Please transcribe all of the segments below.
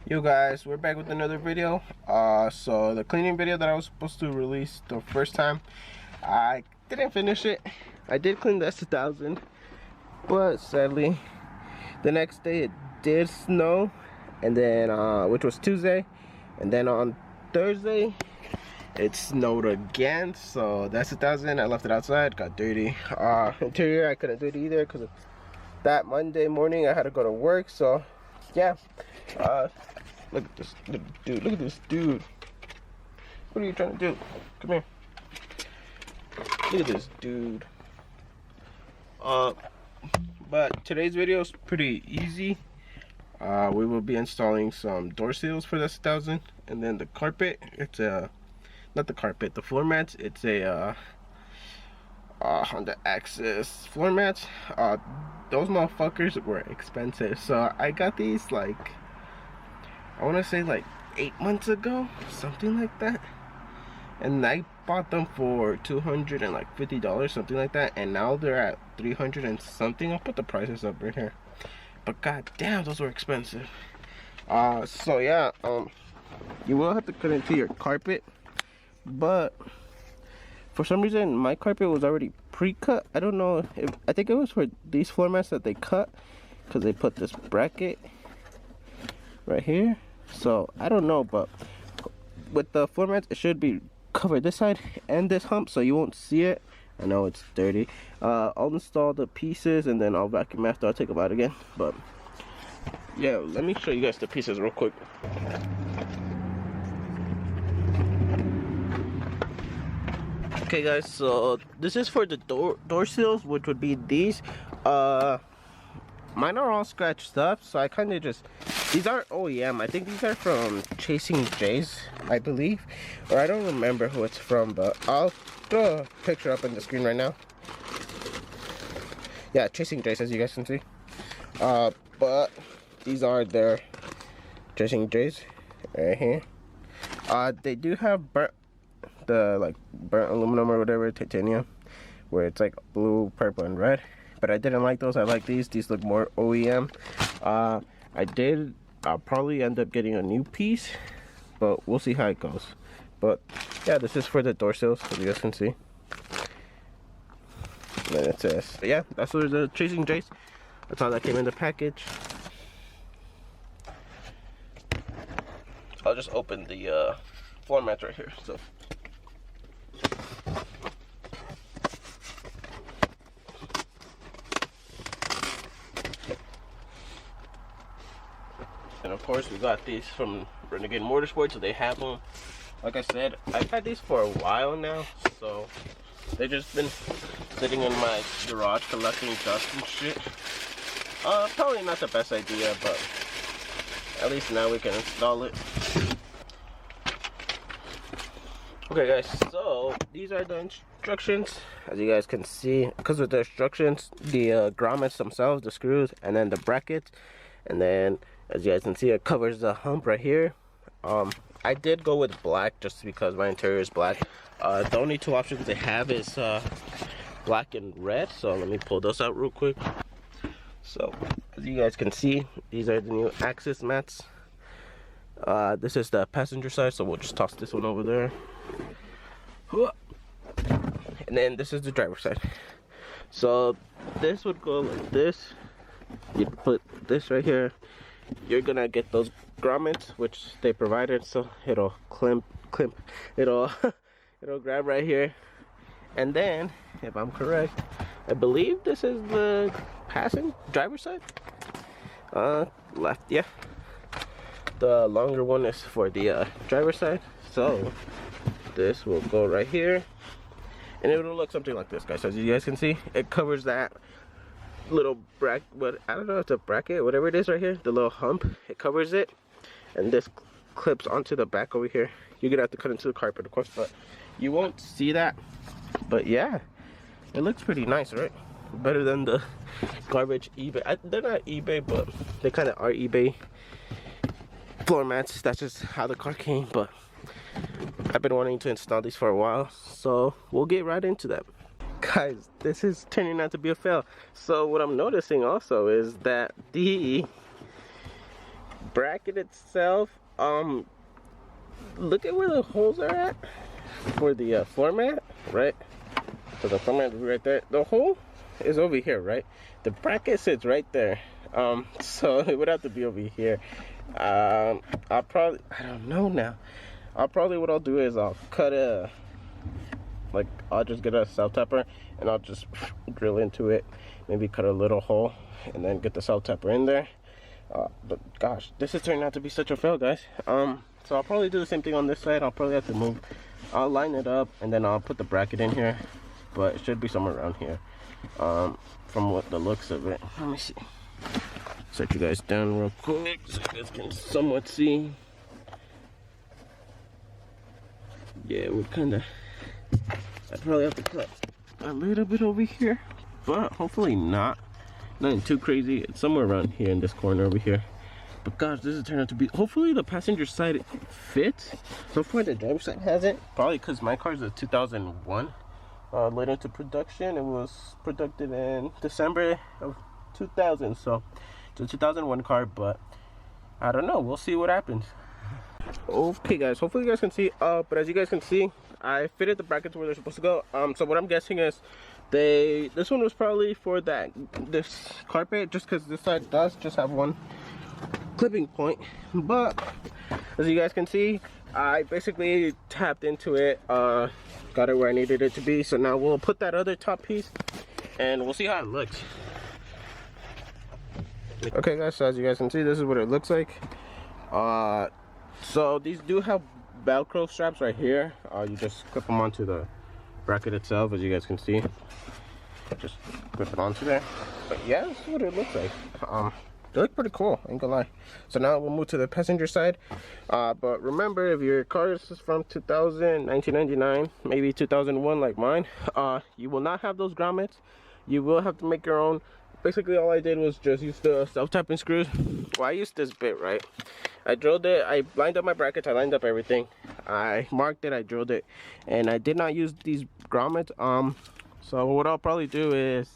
Yo guys, we're back with another video. So the cleaning video that I was supposed to release the first time, I didn't finish it. I did clean the S2000, but sadly the next day it did snow, and then which was Tuesday, and then on Thursday it snowed again. So the S2000, I left it outside, got dirty. Interior, I couldn't do it either because that Monday morning I had to go to work. So yeah, look at this dude. Look at this dude. What are you trying to do? Come here. Look at this dude. But today's video is pretty easy. We will be installing some door seals for the S2000, and then the carpet. It's not the carpet, the floor mats. It's a Honda Access floor mats. Those motherfuckers were expensive, so I got these like, I want to say like 8 months ago, something like that, and I bought them for $250, something like that, and now they're at 300 and something. I'll put the prices up right here, but god damn, those were expensive. So yeah, you will have to cut into your carpet, but for some reason my carpet was already pre-cut. I don't know if, I think it was for these floor mats that they cut, because they put this bracket right here. So I don't know, but with the floor mats it should be covered this side and this hump, so you won't see it. I know it's dirty. I'll install the pieces and then I'll vacuum after. I'll take them out again, but yeah, let me show you guys the pieces real quick. Okay guys, so this is for the door seals, which would be these. Mine are all scratched up, so I kind of just, these are OEM. I think these are from Chasing Jays, I believe, or I don't remember who it's from, but I'll throw a picture up on the screen right now. Yeah, Chasing Jays, as you guys can see. But these are their Chasing Jays right here. They do have burnt aluminum or whatever, titanium, where it's like blue, purple, and red. But I didn't like those. I like these. These look more OEM. I'll probably end up getting a new piece, but we'll see how it goes. But yeah, this is for the door seals, as you guys can see. And then it says, yeah, that's for the Chasing Jays. That's all that came in the package. I'll just open the floor mats right here. So and of course we got these from Renegade Motorsports, so they have them. Like I said, I've had these for a while now, so they've just been sitting in my garage collecting dust and shit. Probably not the best idea, but at least now we can install it. Okay guys, so these are the instructions. As you guys can see, because of the instructions, the grommets themselves, the screws, and then the brackets, and then as you guys can see, it covers the hump right here. I did go with black just because my interior is black. The only two options they have is black and red, so let me pull those out real quick. So as you guys can see, these are the new Access mats. This is the passenger side, so we'll just toss this one over there. And then this is the driver's side. So this would go like this. You put this right here. You're gonna get those grommets, which they provided, so it'll it'll grab right here. And then, if I'm correct, I believe this is the driver's side. Left, yeah. The longer one is for the driver's side. So this will go right here, and it will look something like this, guys. So as you guys can see, it covers that little bracket, but I don't know if it's a bracket, whatever it is right here, the little hump, it covers it, and this clips onto the back over here. You're gonna have to cut into the carpet, of course, but you won't see that. But yeah, it looks pretty nice, right? Better than the garbage eBay. They're not eBay, but they kind of are eBay floor mats. That's just how the car came, but I've been wanting to install these for a while, so we'll get right into them. Guys, this is turning out to be a fail. So what I'm noticing also is that bracket itself, look at where the holes are at for the floor mat, right? So the floor mat is right there. The hole is over here, right? The bracket sits right there. So it would have to be over here. I'll probably, I don't know now. What I'll do is I'll cut I'll just get a self-tapper and I'll just drill into it. Maybe cut a little hole and then get the self-tapper in there. But gosh, this is turning out to be such a fail, guys. So I'll probably do the same thing on this side. I'll probably have to move. I'll line it up and then I'll put the bracket in here. But it should be somewhere around here. From what the looks of it. Let me see. Set you guys down real quick so you guys can somewhat see. Yeah, we kinda, I'd probably have to cut a little bit over here, but hopefully not. Nothing too crazy. It's somewhere around here in this corner over here. But gosh, this has turned out to be, hopefully the passenger side fits. So far the driver side hasn't. Probably because my car is a 2001. Late into production. It was produced in December of 2000. So it's a 2001 car, but I don't know. We'll see what happens. Okay guys, hopefully you guys can see, but as you guys can see, I fitted the brackets where they're supposed to go. So what I'm guessing is this one was probably for this carpet, just because this side does just have one clipping point. But as you guys can see, I basically tapped into it, got it where I needed it to be. So now we'll put that other top piece and we'll see how it looks. Okay guys, so as you guys can see, this is what it looks like. So these do have Velcro straps right here. You just clip them onto the bracket itself, as you guys can see. Just clip it onto there. But yeah, this is what it looks like. They look pretty cool, ain't gonna lie. So now we'll move to the passenger side. But remember, if your car is from 2000, 1999, maybe 2001 like mine, you will not have those grommets. You will have to make your own. Basically all I did was just use the self-tapping screws. Well, I used this bit, right? I drilled it, I lined up my brackets, I lined up everything. I marked it, I drilled it, and I did not use these grommets. So what I'll probably do is,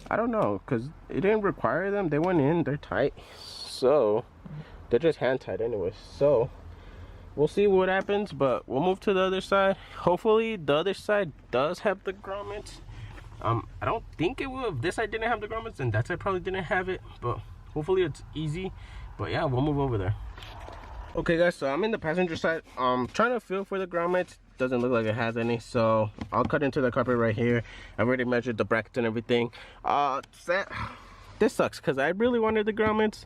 I don't know, because it didn't require them. They went in, they're tight. So they're just hand tight anyway. So we'll see what happens, but we'll move to the other side. Hopefully the other side does have the grommets. I don't think it will. If this side didn't have the grommets, then that side probably didn't have it, but hopefully it's easy. But yeah, we'll move over there. Okay guys, so I'm in the passenger side. Trying to feel for the grommets. Doesn't look like it has any, so I'll cut into the carpet right here. I've already measured the brackets and everything. This sucks because I really wanted the grommets,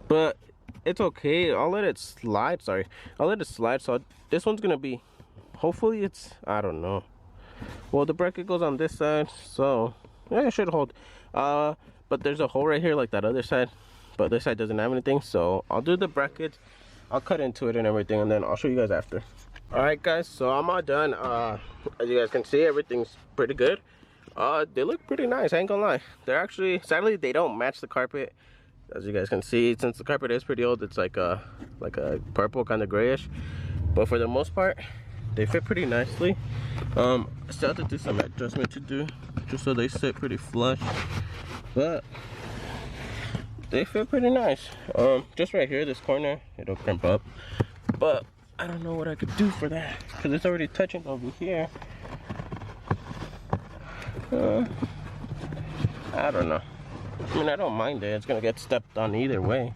but it's okay. I'll let it slide. I'll let it slide. So this one's gonna be, hopefully it's, I don't know. Well, the bracket goes on this side, so yeah, it should hold. But there's a hole right here like that other side, but this side doesn't have anything. So I'll do the brackets, I'll cut into it and everything, and then I'll show you guys after. All right guys, so I'm all done. As you guys can see, everything's pretty good. They look pretty nice, I ain't gonna lie. They're actually, sadly they don't match the carpet. As you guys can see, since the carpet is pretty old, it's like a purple kind of grayish, but for the most part they fit pretty nicely. I still have to do some adjustment to do, just so they sit pretty flush, but they fit pretty nice. Just right here, this corner, it'll crimp up, but I don't know what I could do for that, because it's already touching over here. I don't know. I mean, I don't mind it. It's gonna get stepped on either way.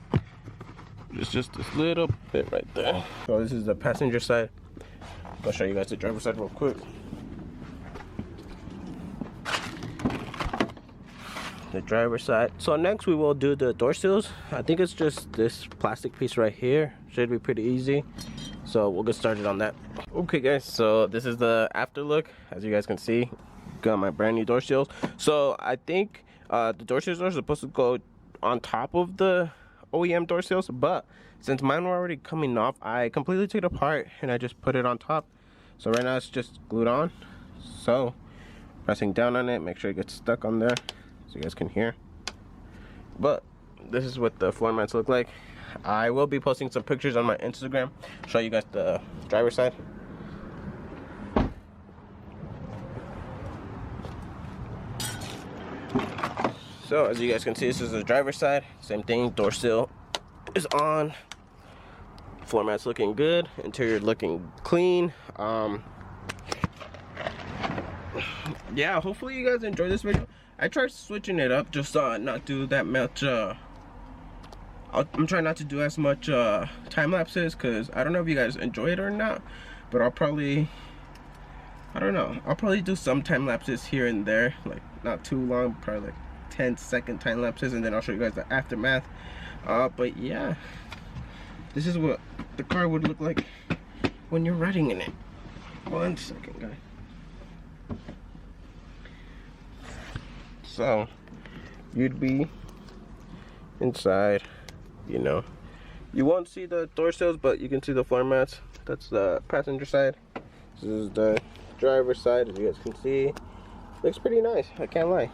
It's just this little bit right there. So this is the passenger side. I'll show you guys the driver's side real quick. The driver's side. So next we will do the door seals. I think it's just this plastic piece right here. Should be pretty easy. So we'll get started on that. Okay guys, so this is the after look. As you guys can see, got my brand new door seals. So I think the door seals are supposed to go on top of the OEM door seals, but since mine were already coming off, I completely took it apart and I just put it on top. So right now it's just glued on. So pressing down on it, make sure it gets stuck on there so you guys can hear. But this is what the floor mats look like. I will be posting some pictures on my Instagram, show you guys the driver's side. So as you guys can see, this is the driver's side. Same thing, door seal is on. Floor mats looking good, interior looking clean. Yeah, hopefully you guys enjoyed this video. I tried switching it up, just not do that much. I'm trying not to do as much time lapses, because I don't know if you guys enjoy it or not, but I'll probably, I don't know, I'll probably do some time lapses here and there, like not too long, probably like 10-second time lapses, and then I'll show you guys the aftermath. But yeah, this is what the car would look like when you're riding in it. 1 second, guys. So you'd be inside, you know, you won't see the door sills, but you can see the floor mats. That's the passenger side. This is the driver's side, as you guys can see. Looks pretty nice, I can't lie.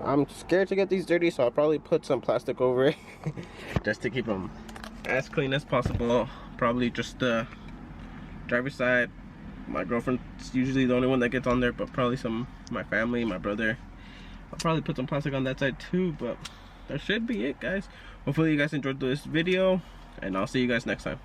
I'm scared to get these dirty, so I'll probably put some plastic over it just to keep them as clean as possible. Probably just the driver's side. My girlfriend's usually the only one that gets on there, but probably some my family, my brother. I'll probably put some plastic on that side too, but that should be it, guys. Hopefully you guys enjoyed this video, and I'll see you guys next time.